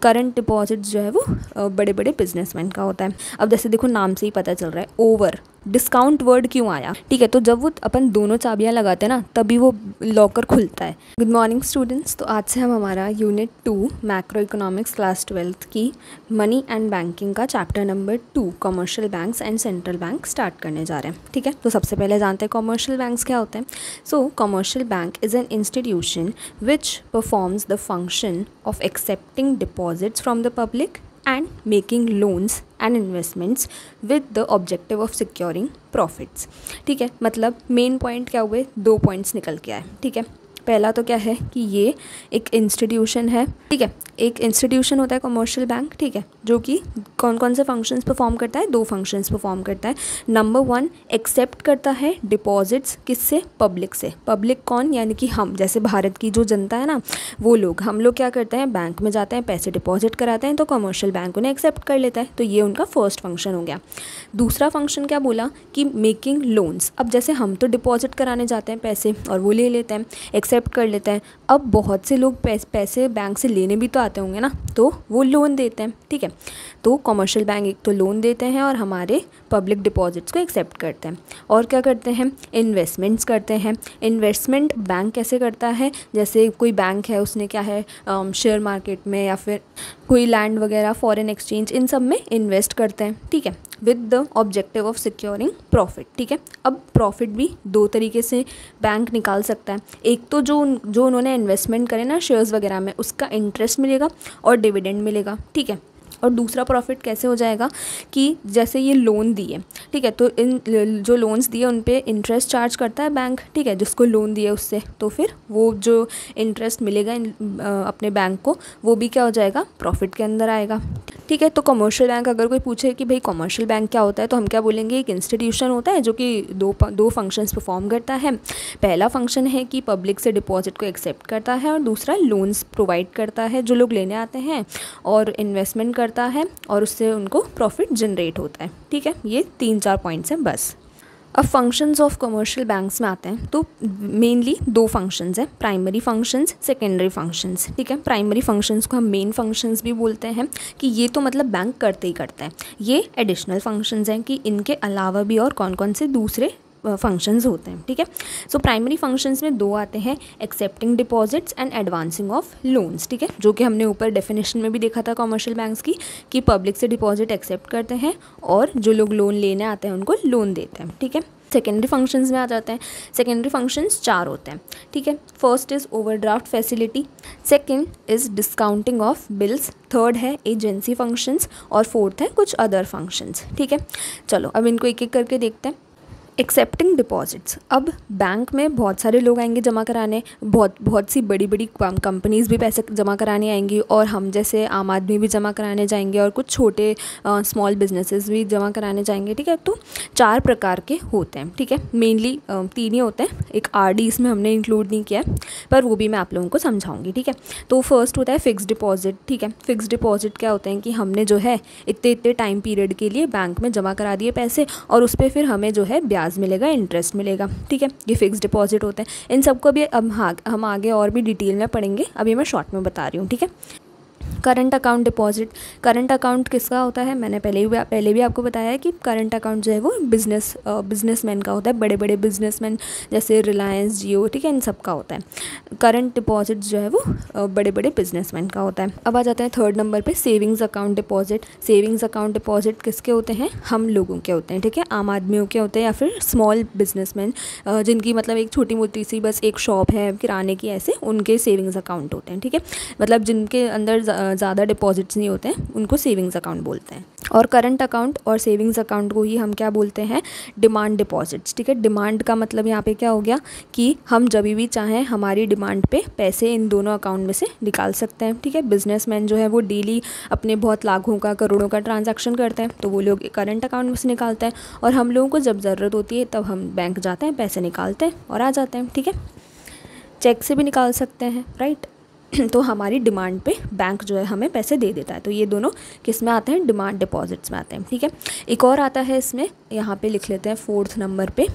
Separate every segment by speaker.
Speaker 1: Current deposits जो है वो बड़े बड़े बिजनेसमैन का होता है। अब जैसे देखो नाम से ही पता चल रहा है, ओवर डिस्काउंट वर्ड क्यों आया, ठीक है, तो जब वो अपन दोनों चाबियां लगाते हैं ना तभी वो लॉकर खुलता है। गुड मॉर्निंग स्टूडेंट्स, तो आज से हम हमारा unit 2 macro economics class 12th की मनी एंड बैंकिंग का chapter number 2 commercial banks and central bank start करने जा रहे हैं। ठीक है, तो सबसे पहले जानते हैं कमर्शियल बैंक्स क्या होते हैं। सो commercial bank is an institution which performs the function of accepting deposits from the public and making loans and investments with the objective of securing profits। ठीक है, मतलब मेन पॉइंट क्या हुए, 2 पॉइंट्स निकल के आए। ठीक है, पहला तो क्या है कि ये एक इंस्टीट्यूशन है। ठीक है, एक इंस्टीट्यूशन होता है कमर्शियल बैंक, ठीक है, जो कि कौन कौन से फंक्शंस परफॉर्म करता है, 2 फंक्शंस परफॉर्म करता है। नंबर 1 एक्सेप्ट करता है डिपॉजिट्स, किससे, पब्लिक से। पब्लिक कौन, यानी कि हम, जैसे भारत की जो जनता है ना, वो लोग, हम लोग क्या करते हैं, बैंक में जाते हैं, पैसे डिपॉजिट कराते हैं, तो कमर्शियल बैंक उन्हें एक्सेप्ट कर लेता है। तो ये उनका फर्स्ट फंक्शन हो गया। दूसरा फंक्शन क्या बोला कि मेकिंग लोन्स। अब जैसे हम तो डिपॉजिट कराने जाते हैं पैसे और वो ले लेते हैं, एक्सेप्ट कर लेते हैं। अब बहुत से लोग पैसे बैंक से लेने भी तो आते होंगे ना, तो वो लोन देते हैं। ठीक है, तो कमर्शियल बैंक एक तो लोन देते हैं और हमारे पब्लिक डिपॉजिट्स को एक्सेप्ट करते हैं। और क्या करते हैं, इन्वेस्टमेंट्स करते हैं। इन्वेस्टमेंट बैंक कैसे करता है, जैसे कोई बैंक है उसने क्या है शेयर मार्केट में या फिर कोई लैंड वगैरह, फॉरेन एक्सचेंज, इन सब में इन्वेस्ट करते हैं। ठीक है, with the objective of securing profit. ठीक है, अब प्रॉफिट भी 2 तरीके से बैंक निकाल सकता है। एक तो जो उन्होंने इन्वेस्टमेंट करे ना शेयर्स वगैरह में, उसका इंटरेस्ट मिलेगा और डिविडेंड मिलेगा। ठीक है, और दूसरा प्रॉफिट कैसे हो जाएगा कि जैसे ये लोन दिए, ठीक है, तो इन जो लोन्स दिए उन पे इंटरेस्ट चार्ज करता है बैंक, ठीक है, जिसको लोन दिए उससे, तो फिर वो जो इंटरेस्ट मिलेगा अपने बैंक को, वो भी क्या हो जाएगा, प्रॉफिट के अंदर आएगा। ठीक है, तो कमर्शियल बैंक, अगर कोई पूछे कि भाई कमर्शियल बैंक क्या होता है, तो हम क्या बोलेंगे, एक इंस्टीट्यूशन होता है जो कि दो फंक्शंस परफॉर्म करता है। पहला फंक्शन है कि पब्लिक से डिपॉजिट को एक्सेप्ट करता है, और दूसरा लोन्स प्रोवाइड करता है जो लोग लेने आते हैं, और इन्वेस्टमेंट करता है और उससे उनको प्रॉफिट जनरेट होता है। ठीक है, ये 3-4 पॉइंट्स हैं बस। अब फंक्शंस ऑफ कमर्शियल बैंक्स में आते हैं, तो मेनली 2 फंक्शंस हैं, प्राइमरी फंक्शंस, सेकेंडरी फंक्शंस। ठीक है, प्राइमरी फंक्शंस को हम मेन फंक्शंस भी बोलते हैं कि ये तो मतलब बैंक करते ही करता है। ये एडिशनल फंक्शंस हैं कि इनके अलावा भी और कौन कौन से दूसरे फंक्शंस होते हैं। ठीक है, सो प्राइमरी फंक्शंस में 2 आते हैं, accepting deposits and advancing of loans. ठीक है, जो कि हमने ऊपर डेफिनेशन में भी देखा था कमर्शियल बैंक्स की, कि पब्लिक से डिपॉजिट एक्सेप्ट करते हैं और जो लोग लोन लेने आते हैं उनको लोन देते हैं। ठीक है, सेकेंडरी फंक्शंस में आ जाते हैं। सेकेंडरी फंक्शंस 4 होते हैं। ठीक है, first is overdraft facility, second is discounting of bills, third है एजेंसी फंक्शंस, और फोर्थ है कुछ अदर फंक्शंस। ठीक है, चलो अब इनको एक एक करके देखते हैं। एक्सेप्टिंग डिपॉजिट्स, अब बैंक में बहुत सारे लोग आएंगे जमा कराने, बहुत सी बड़ी बड़ी कंपनीज़ भी पैसे जमा कराने आएंगी, और हम जैसे आम आदमी भी जमा कराने जाएंगे, और कुछ छोटे स्मॉल बिजनेसेस भी जमा कराने जाएंगे। ठीक है, तो 4 प्रकार के होते हैं। ठीक है, मेनली 3 ही होते हैं, एक आरडी इसमें हमने इंक्लूड नहीं किया है, पर वो भी मैं आप लोगों को समझाऊंगी। ठीक है, तो फर्स्ट होता है फिक्स डिपॉजिट। ठीक है, फिक्स डिपॉजिट क्या होते हैं कि हमने जो है इतने टाइम पीरियड के लिए बैंक में जमा करा दिए पैसे, और उस पर फिर हमें जो है ब्याज मिलेगा, इंटरेस्ट मिलेगा। ठीक है, ये फिक्स डिपॉजिट होते हैं। इन सबको भी अब हम आगे और भी डिटेल में पढ़ेंगे, अभी मैं शॉर्ट में बता रही हूँ। ठीक है, current account deposit, current account किसका होता है, मैंने पहले भी आपको बताया है कि करंट अकाउंट जो है वो बिजनेसमैन का होता है, बड़े बड़े बिजनेसमैन जैसे रिलायंस, जियो, ठीक है, इन सब का होता है। करंट डिपॉजिट जो है वो बड़े बड़े बिजनेसमैन का होता है। अब आ जाते हैं 3rd नंबर पे, savings account deposit. Savings account deposit किसके होते हैं, हम लोगों के होते हैं। ठीक है, आम आदमियों के होते हैं, या फिर स्मॉल बिजनेसमैन जिनकी मतलब एक छोटी मोटी सी बस एक शॉप है किराने की, ऐसे उनके सेविंग्स अकाउंट होते हैं। ठीक है, मतलब जिनके अंदर ज़्यादा डिपॉजिट्स नहीं होते हैं उनको सेविंग्स अकाउंट बोलते हैं। और करंट अकाउंट और सेविंग्स अकाउंट को ही हम क्या बोलते हैं, डिमांड डिपॉजिट्स। ठीक है, डिमांड का मतलब यहाँ पे क्या हो गया कि हम जब भी चाहें हमारी डिमांड पे पैसे इन दोनों अकाउंट में से निकाल सकते हैं। ठीक है, बिजनेसमैन जो है वो डेली अपने बहुत लाखों का, करोड़ों का ट्रांजैक्शन करते हैं, तो वो लोग करंट अकाउंट में से निकालते हैं, और हम लोगों को जब ज़रूरत होती है तब हम बैंक जाते हैं, पैसे निकालते हैं और आ जाते हैं। ठीक है, चेक से भी निकाल सकते हैं, राइट। तो हमारी डिमांड पे बैंक जो है हमें पैसे दे देता है। तो ये दोनों किस में आते हैं, डिमांड डिपॉजिट्स में आते हैं। ठीक है, एक और आता है इसमें, यहाँ पे लिख लेते हैं 4th नंबर पे,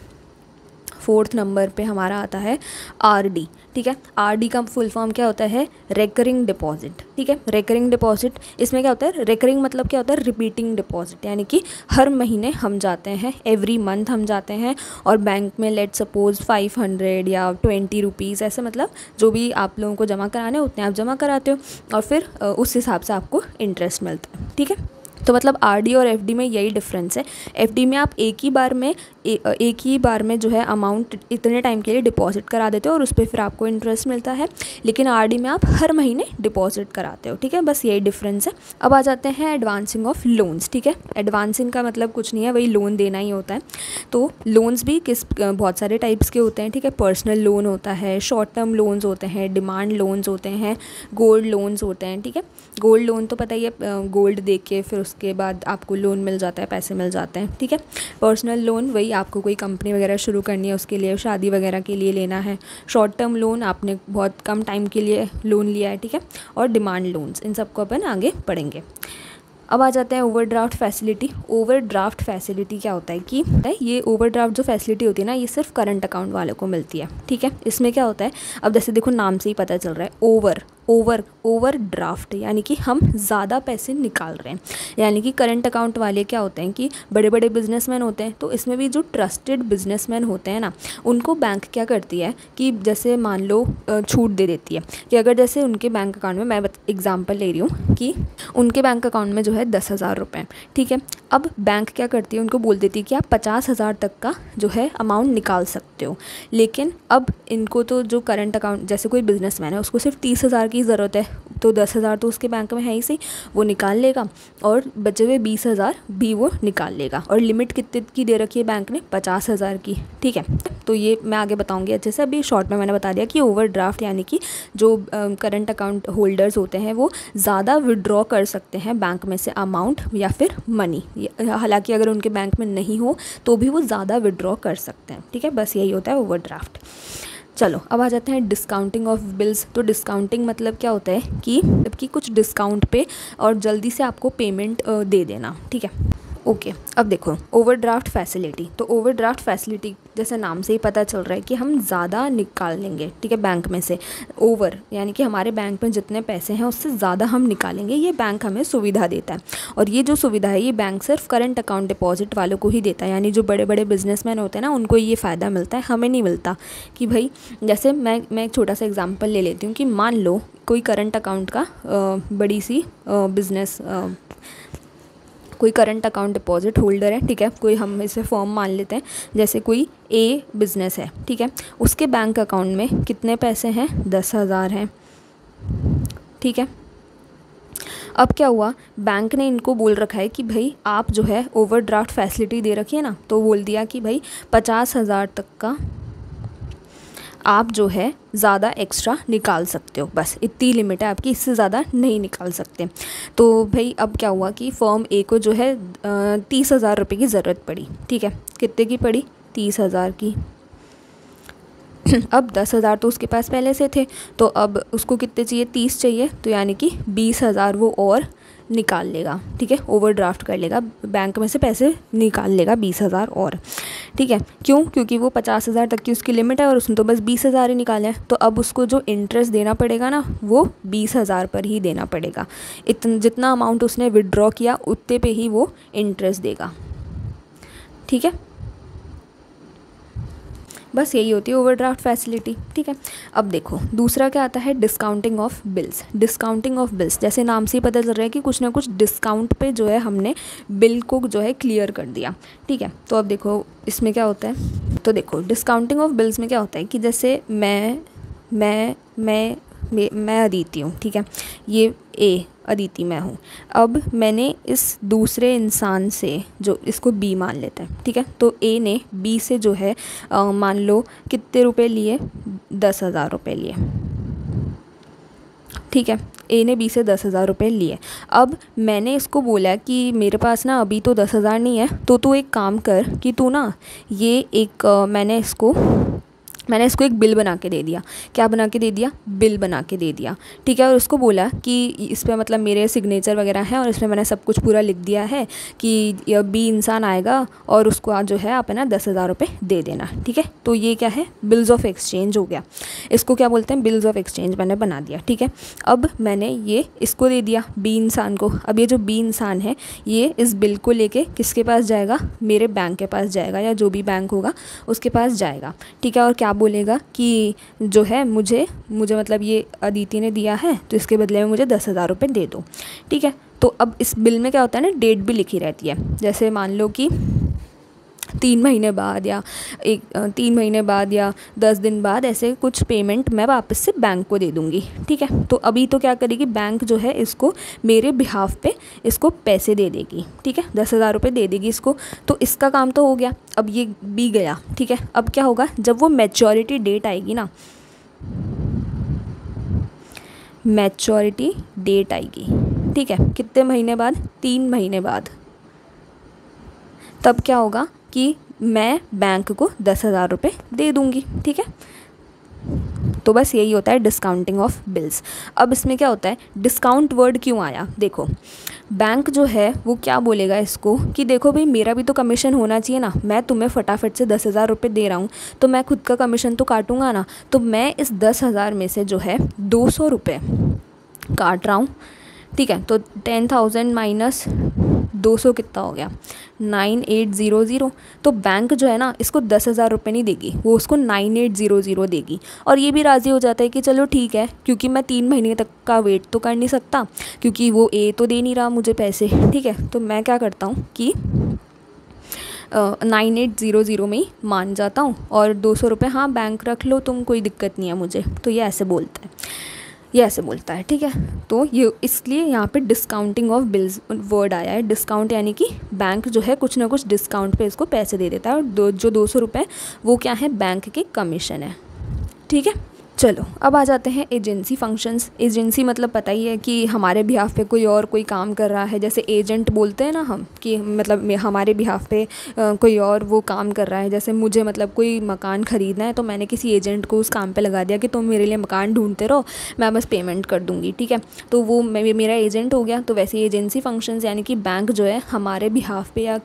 Speaker 1: 4th नंबर पे हमारा आता है आरडी। ठीक है, आरडी का फुल फॉर्म क्या होता है? Recurring deposit. ठीक है, रेकरिंग डिपॉजिट, इसमें क्या होता है? रेकरिंग मतलब क्या होता है? रिपीटिंग डिपॉजिट, यानी कि हर महीने हम जाते हैं, एवरी मंथ हम जाते हैं और बैंक में लेट सपोज 500 या 20 रुपीज़ ऐसे, मतलब जो भी आप लोगों को जमा कराने उतने आप जमा कराते हो और फिर उस हिसाब से आपको इंटरेस्ट मिलता है। ठीक है, तो मतलब आरडी और एफडी में यही डिफरेंस है। एफडी में आप एक ही बार में जो है अमाउंट इतने टाइम के लिए डिपॉजिट करा देते हो और उस पर फिर आपको इंटरेस्ट मिलता है, लेकिन आरडी में आप हर महीने डिपॉजिट कराते हो। ठीक है, बस यही डिफरेंस है। अब आ जाते हैं एडवांसिंग ऑफ लोन्स। ठीक है, एडवांसिंग का मतलब कुछ नहीं है, वही लोन देना ही होता है। तो लोन्स भी बहुत सारे टाइप्स के होते हैं। ठीक है, पर्सनल लोन होता है, शॉर्ट टर्म लोन्स होते हैं, डिमांड लोन्स होते हैं, गोल्ड लोन्स होते हैं। ठीक है, गोल्ड लोन तो पता ही है, गोल्ड दे के फिर उसके बाद आपको लोन मिल जाता है, पैसे मिल जाते हैं। ठीक है, पर्सनल लोन वही आपको कोई कंपनी वगैरह शुरू करनी है उसके लिए, शादी वगैरह के लिए लेना है। शॉर्ट टर्म लोन आपने बहुत कम टाइम के लिए लोन लिया है। ठीक है, और डिमांड लोन्स, इन सबको अपन आगे पढ़ेंगे। अब आ जाते हैं ओवरड्राफ्ट फैसिलिटी। ओवरड्राफ्ट फैसिलिटी क्या होता है कि ये ओवरड्राफ्ट जो फैसिलिटी होती है ना, ये सिर्फ करंट अकाउंट वालों को मिलती है। ठीक है, इसमें क्या होता है, अब जैसे देखो नाम से ही पता चल रहा है, ओवरड्राफ्ट यानी कि हम ज़्यादा पैसे निकाल रहे हैं। यानी कि करंट अकाउंट वाले क्या होते हैं कि बड़े बड़े बिजनेसमैन होते हैं, तो इसमें भी जो ट्रस्टेड बिजनेसमैन होते हैं ना, उनको बैंक क्या करती है कि जैसे मान लो छूट दे देती है कि अगर जैसे उनके बैंक अकाउंट में, मैं एग्जांपल ले रही हूँ कि उनके बैंक अकाउंट में जो है 10,000 रुपये। ठीक है, अब बैंक क्या करती है, उनको बोल देती है कि आप 50,000 तक का जो है अमाउंट निकाल सकते हो। लेकिन अब इनको तो जो करंट अकाउंट, जैसे कोई बिजनेसमैन है उसको सिर्फ 30,000 की ज़रूरत है, तो 10,000 तो उसके बैंक में है ही सही, वो निकाल लेगा और बचे हुए 20,000 भी वो निकाल लेगा। और लिमिट कितने की दे रखी है बैंक ने? 50,000 की। ठीक है, तो ये मैं आगे बताऊंगी अच्छे से, अभी शॉर्ट में मैंने बता दिया कि ओवरड्राफ्ट यानी कि जो करंट अकाउंट होल्डर्स होते हैं वो ज़्यादा विड्रॉ कर सकते हैं बैंक में से अमाउंट या फिर मनी। हालांकि अगर उनके बैंक में नहीं हो तो भी वो ज़्यादा विड्रॉ कर सकते हैं। ठीक है, बस यही होता है ओवरड्राफ्ट। चलो अब आ जाते हैं डिस्काउंटिंग ऑफ बिल्स। तो डिस्काउंटिंग मतलब क्या होता है कि कुछ डिस्काउंट पे और जल्दी से आपको पेमेंट दे देना। ठीक है, ओके। अब देखो ओवरड्राफ्ट फैसिलिटी, तो ओवरड्राफ्ट फैसिलिटी जैसे नाम से ही पता चल रहा है कि हम ज़्यादा निकाल लेंगे। ठीक है, बैंक में से ओवर यानी कि हमारे बैंक में जितने पैसे हैं उससे ज़्यादा हम निकालेंगे, ये बैंक हमें सुविधा देता है। और ये जो सुविधा है ये बैंक सिर्फ करंट अकाउंट डिपॉजिट वालों को ही देता है, यानी जो बड़े बड़े बिजनेसमैन होते हैं ना उनको ये फ़ायदा मिलता है, हमें नहीं मिलता। कि भाई जैसे मैं एक छोटा सा एग्जाम्पल ले लेती हूँ कि मान लो कोई करंट अकाउंट का बड़ी सी बिज़नेस, कोई करंट अकाउंट डिपॉजिट होल्डर है। ठीक है, कोई हम इसे फॉर्म मान लेते हैं, जैसे कोई ए बिज़नेस है। ठीक है, उसके बैंक अकाउंट में कितने पैसे हैं? 10,000 हैं। ठीक है, अब क्या हुआ, बैंक ने इनको बोल रखा है कि भाई आप जो है ओवरड्राफ्ट फैसिलिटी दे रखी है ना, तो बोल दिया कि भाई 50,000 तक का आप जो है ज़्यादा एक्स्ट्रा निकाल सकते हो, बस इतनी लिमिट है आपकी, इससे ज़्यादा नहीं निकाल सकते। तो भाई अब क्या हुआ कि फर्म ए को जो है 30,000 रुपये की ज़रूरत पड़ी। ठीक है, कितने की पड़ी? 30,000 की। अब 10,000 तो उसके पास पहले से थे, तो अब उसको कितने चाहिए? 30 चाहिए, तो यानी कि 20,000 वो और निकाल लेगा। ठीक है, ओवरड्राफ्ट कर लेगा, बैंक में से पैसे निकाल लेगा 20,000 और। ठीक है, क्यों? क्योंकि वो 50,000 तक की उसकी लिमिट है और उसने तो बस 20,000 ही निकाले हैं, तो अब उसको जो इंटरेस्ट देना पड़ेगा ना वो 20,000 पर ही देना पड़ेगा। जितना अमाउंट उसने विड्रॉ किया उतने पे ही वो इंटरेस्ट देगा। ठीक है, बस यही होती है ओवरड्राफ्ट फैसिलिटी। ठीक है, अब देखो दूसरा क्या आता है, discounting of bills. Discounting of bills जैसे नाम से ही पता चल रहा है कि कुछ ना कुछ डिस्काउंट पे जो है हमने बिल को जो है क्लियर कर दिया। ठीक है, तो अब देखो इसमें क्या होता है, तो देखो डिस्काउंटिंग ऑफ बिल्स में क्या होता है कि जैसे मैं अदिति हूँ। ठीक है, ये ए अदिति मैं हूँ। अब मैंने इस दूसरे इंसान से, जो इसको बी मान लेते हैं, ठीक है, तो ए ने बी से जो है मान लो कितने रुपए लिए? 10,000 रुपये लिए। ठीक है, ए ने बी से 10,000 रुपये लिए। अब मैंने इसको बोला कि मेरे पास ना अभी तो 10,000 नहीं है, तो तू एक काम कर कि तू ना ये एक मैंने इसको मैंने इसको एक बिल बना के दे दिया। क्या बना के दे दिया? बिल बना के दे दिया, ठीक है। और उसको बोला कि इस पे मतलब मेरे सिग्नेचर वगैरह हैं और इसमें मैंने सब कुछ पूरा लिख दिया है कि ये बी इंसान आएगा और उसको आज जो है आप है ना 10,000 रुपये दे देना, ठीक है। तो ये क्या है? बिल्स ऑफ एक्सचेंज हो गया। इसको क्या बोलते हैं? बिल्स ऑफ एक्सचेंज मैंने बना दिया, ठीक है। अब मैंने ये इसको दे दिया बी इंसान को। अब ये जो बी इंसान है ये इस बिल को लेके किसके पास जाएगा? मेरे बैंक के पास जाएगा, या जो भी बैंक होगा उसके पास जाएगा, ठीक है। और क्या बोलेगा कि जो है मुझे मतलब ये अदिति ने दिया है तो इसके बदले में मुझे 10,000 रुपये दे दो, ठीक है। तो अब इस बिल में क्या होता है ना, डेट भी लिखी रहती है। जैसे मान लो कि 3 महीने बाद या 3 महीने बाद या 10 दिन बाद ऐसे कुछ पेमेंट मैं वापस से बैंक को दे दूँगी, ठीक है। तो अभी तो क्या करेगी बैंक जो है इसको मेरे बिहाफ पे इसको पैसे दे देगी, ठीक है। 10,000 रुपये दे देगी इसको। तो इसका काम तो हो गया। अब ये भी गया, ठीक है। अब क्या होगा? जब वो मैच्योरिटी डेट आएगी ना, मैच्योरिटी डेट आएगी, ठीक है, कितने महीने बाद? 3 महीने बाद। तब क्या होगा कि मैं बैंक को 10,000 रुपये दे दूँगी, ठीक है। तो बस यही होता है डिस्काउंटिंग ऑफ बिल्स। अब इसमें क्या होता है? डिस्काउंट वर्ड क्यों आया? देखो बैंक जो है वो क्या बोलेगा इसको कि देखो भाई मेरा भी तो कमीशन होना चाहिए ना, मैं तुम्हें फटाफट से 10,000 रुपये दे रहा हूँ तो मैं खुद का कमीशन तो काटूंगा ना। तो मैं इस 10,000 में से जो है 200 रुपये काट रहा हूँ, ठीक है। तो 10,000 माइनस 200 कितना हो गया? 9800। तो बैंक जो है ना इसको 10,000 रुपये नहीं देगी, वो उसको 9800 देगी। और ये भी राज़ी हो जाता है कि चलो ठीक है, क्योंकि मैं 3 महीने तक का वेट तो कर नहीं सकता, क्योंकि वो ए तो दे नहीं रहा मुझे पैसे, ठीक है। तो मैं क्या करता हूँ कि 9800 में ही मान जाता हूँ और 200 रुपये हाँ बैंक रख लो तुम, कोई दिक्कत नहीं है मुझे। तो ये ऐसे बोलता है, ये ऐसे बोलता है, ठीक है। तो ये इसलिए यहाँ पे डिस्काउंटिंग ऑफ बिल्स वर्ड आया है। डिस्काउंट यानी कि बैंक जो है कुछ ना कुछ डिस्काउंट पे इसको पैसे दे देता है, और जो 200 रुपये वो क्या है? बैंक के कमीशन है, ठीक है। चलो अब आ जाते हैं एजेंसी फंक्शंस। एजेंसी मतलब पता ही है कि हमारे बिहाफ पे कोई काम कर रहा है। जैसे एजेंट बोलते हैं ना हम, कि मतलब हमारे बिहाफ पे कोई और वो काम कर रहा है। जैसे मुझे मतलब कोई मकान ख़रीदना है तो मैंने किसी एजेंट को उस काम पे लगा दिया कि तुम मेरे लिए मकान ढूंढते रहो, मैं बस पेमेंट कर दूँगी, ठीक है। तो वो मेरा एजेंट हो गया। तो वैसे एजेंसी फंक्शंस यानी कि बैंक जो है हमारे बिहाफ पे या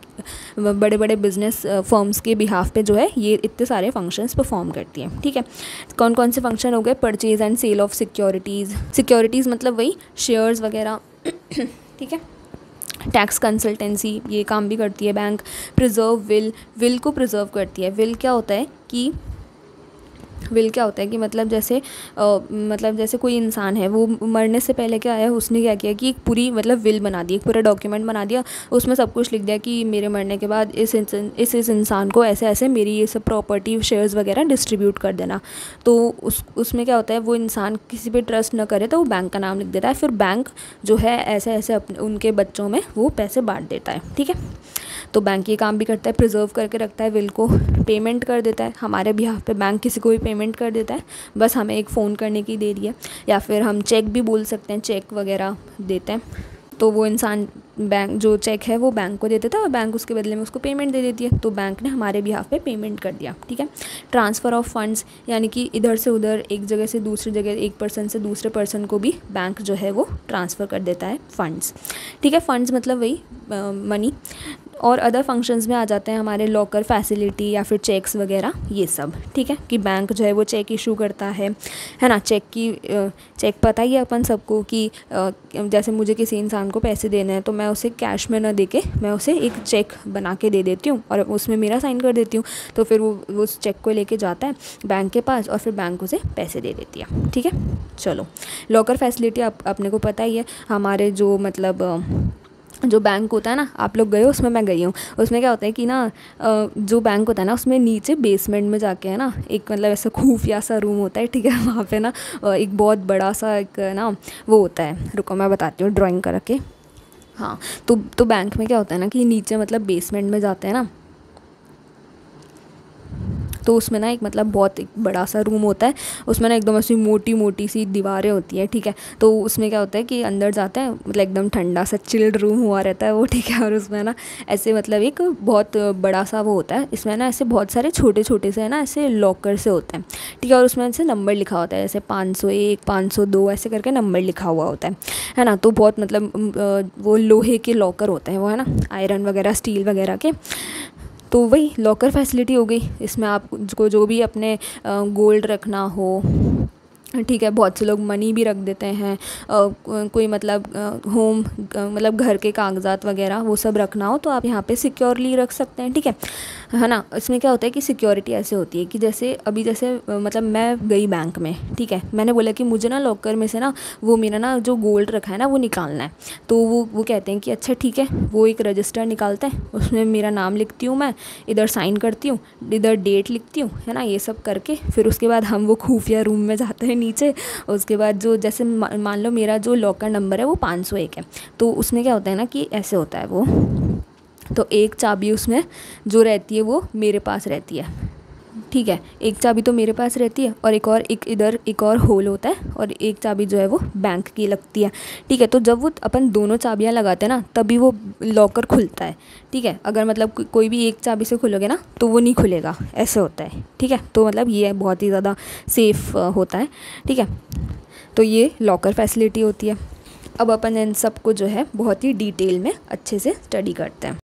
Speaker 1: बड़े बड़े बिजनेस फर्म्स के बिहाफ पे जो है ये इतने सारे फंक्शंस परफॉर्म करती है, ठीक है। कौन कौन से फंक्शन हो गए? Purchase and sale of securities. Securities मतलब वही शेयर्स वगैरह, ठीक है। टैक्स कंसल्टेंसी, ये काम भी करती है बैंक। प्रिजर्व विल को प्रिजर्व करती है। विल क्या होता है कि मतलब जैसे कोई इंसान है वो मरने से पहले क्या है, उसने क्या किया कि एक पूरी मतलब विल बना दी, एक पूरा डॉक्यूमेंट बना दिया। उसमें सब कुछ लिख दिया कि मेरे मरने के बाद इस इंसान को ऐसे ऐसे मेरी ये सब प्रॉपर्टी शेयर्स वगैरह डिस्ट्रीब्यूट कर देना। तो उसमें क्या होता है, वो इंसान किसी पे ट्रस्ट न करे तो वो बैंक का नाम लिख देता है, फिर बैंक जो है ऐसे ऐसे उनके बच्चों में वो पैसे बांट देता है, ठीक है। तो बैंक ये काम भी करता है, प्रिजर्व करके रखता है विल को। पेमेंट कर देता है हमारे बिहाफ पे, बैंक किसी को भी पेमेंट कर देता है, बस हमें एक फ़ोन करने की देरी है। या फिर हम चेक भी बोल सकते हैं, चेक वगैरह देते हैं। तो वो इंसान बैंक जो चेक है वो बैंक को दे देता है और बैंक उसके बदले में उसको पेमेंट दे देती है। तो बैंक ने हमारे बिहाफ पे पेमेंट कर दिया, ठीक है। ट्रांसफ़र ऑफ फंड्स यानी कि इधर से उधर, एक जगह से दूसरी जगह, एक पर्सन से दूसरे पर्सन को भी बैंक जो है वो ट्रांसफ़र कर देता है फ़ंड्स, ठीक है। फ़ंड्स मतलब वही मनी। और अदर फंक्शंस में आ जाते हैं हमारे लॉकर फैसिलिटी या फिर चेक्स वगैरह, ये सब, ठीक है। कि बैंक जो है वो चेक इशू करता है ना। चेक पता ही है अपन सबको कि जैसे मुझे किसी इंसान को पैसे देने हैं तो मैं उसे कैश में ना देके मैं उसे एक चेक बना के दे देती हूँ और उसमें मेरा साइन कर देती हूँ। तो फिर वो उस चेक को लेके जाता है बैंक के पास और फिर बैंक उसे पैसे दे देती है, ठीक है। चलो लॉकर फैसिलिटी अपने को पता ही है। हमारे जो मतलब जो बैंक होता है ना, आप लोग गए हो उसमें, मैं गई हूँ। उसमें क्या होता है कि ना जो बैंक होता है ना उसमें नीचे बेसमेंट में जाके है ना एक मतलब ऐसा खुफिया सा रूम होता है, ठीक है। वहाँ पे ना एक बहुत बड़ा सा एक ना वो होता है, रुको मैं बताती हूँ ड्राइंग करके। हाँ तो बैंक में क्या होता है ना कि नीचे मतलब बेसमेंट में जाते हैं ना, तो उसमें ना एक मतलब बहुत एक बड़ा सा रूम होता है, उसमें ना एकदम ऐसी मोटी मोटी सी दीवारें होती है, ठीक है। तो उसमें क्या होता है कि अंदर जाते हैं, मतलब एकदम ठंडा सा चिल्ड रूम हुआ रहता है वो, ठीक है। और उसमें ना ऐसे मतलब एक बहुत बड़ा सा वो होता है, इसमें ना ऐसे बहुत सारे छोटे छोटे से है ना ऐसे लॉकर से होते हैं, ठीक है। और उसमें ऐसे नंबर लिखा होता है, जैसे 501 502 ऐसे करके नंबर लिखा हुआ होता है ना। तो बहुत मतलब वो लोहे के लॉकर होते हैं वो, है ना, आयरन वगैरह स्टील वगैरह के। तो वही लॉकर फैसिलिटी हो गई। इसमें आपको जो भी अपने गोल्ड रखना हो, ठीक है, बहुत से लोग मनी भी रख देते हैं, कोई मतलब होम मतलब घर के कागजात वगैरह वो सब रखना हो तो आप यहाँ पे सिक्योरली रख सकते हैं, ठीक है ना। इसमें क्या होता है कि सिक्योरिटी ऐसे होती है कि जैसे अभी जैसे मतलब मैं गई बैंक में, ठीक है, मैंने बोला कि मुझे ना लॉकर में से ना वो मेरा ना जो गोल्ड रखा है ना वो निकालना है। तो वो कहते हैं कि अच्छा ठीक है, वो एक रजिस्टर निकालते हैं, उसमें मेरा नाम लिखती हूँ मैं, इधर साइन करती हूँ, इधर डेट लिखती हूँ, है ना, ये सब करके फिर उसके बाद हम वो खुफिया रूम में जाते हैं नीचे। उसके बाद जो जैसे मान लो मेरा जो लॉकर नंबर है वो 501 है, तो उसमें क्या होता है ना कि ऐसे होता है वो, तो एक चाबी उसमें जो रहती है वो मेरे पास रहती है, ठीक है, एक चाबी तो मेरे पास रहती है और एक इधर एक और होल होता है और एक चाबी जो है वो बैंक की लगती है, ठीक है। तो जब वो अपन दोनों चाबियां लगाते हैं ना तभी वो लॉकर खुलता है, ठीक है। अगर मतलब कोई भी एक चाबी से खोलोगे ना तो वो नहीं खुलेगा, ऐसे होता है, ठीक है। तो मतलब ये है बहुत ही ज़्यादा सेफ़ होता है, ठीक है। तो ये लॉकर फैसिलिटी होती है। अब अपन इन सब को जो है बहुत ही डिटेल में अच्छे से स्टडी करते हैं।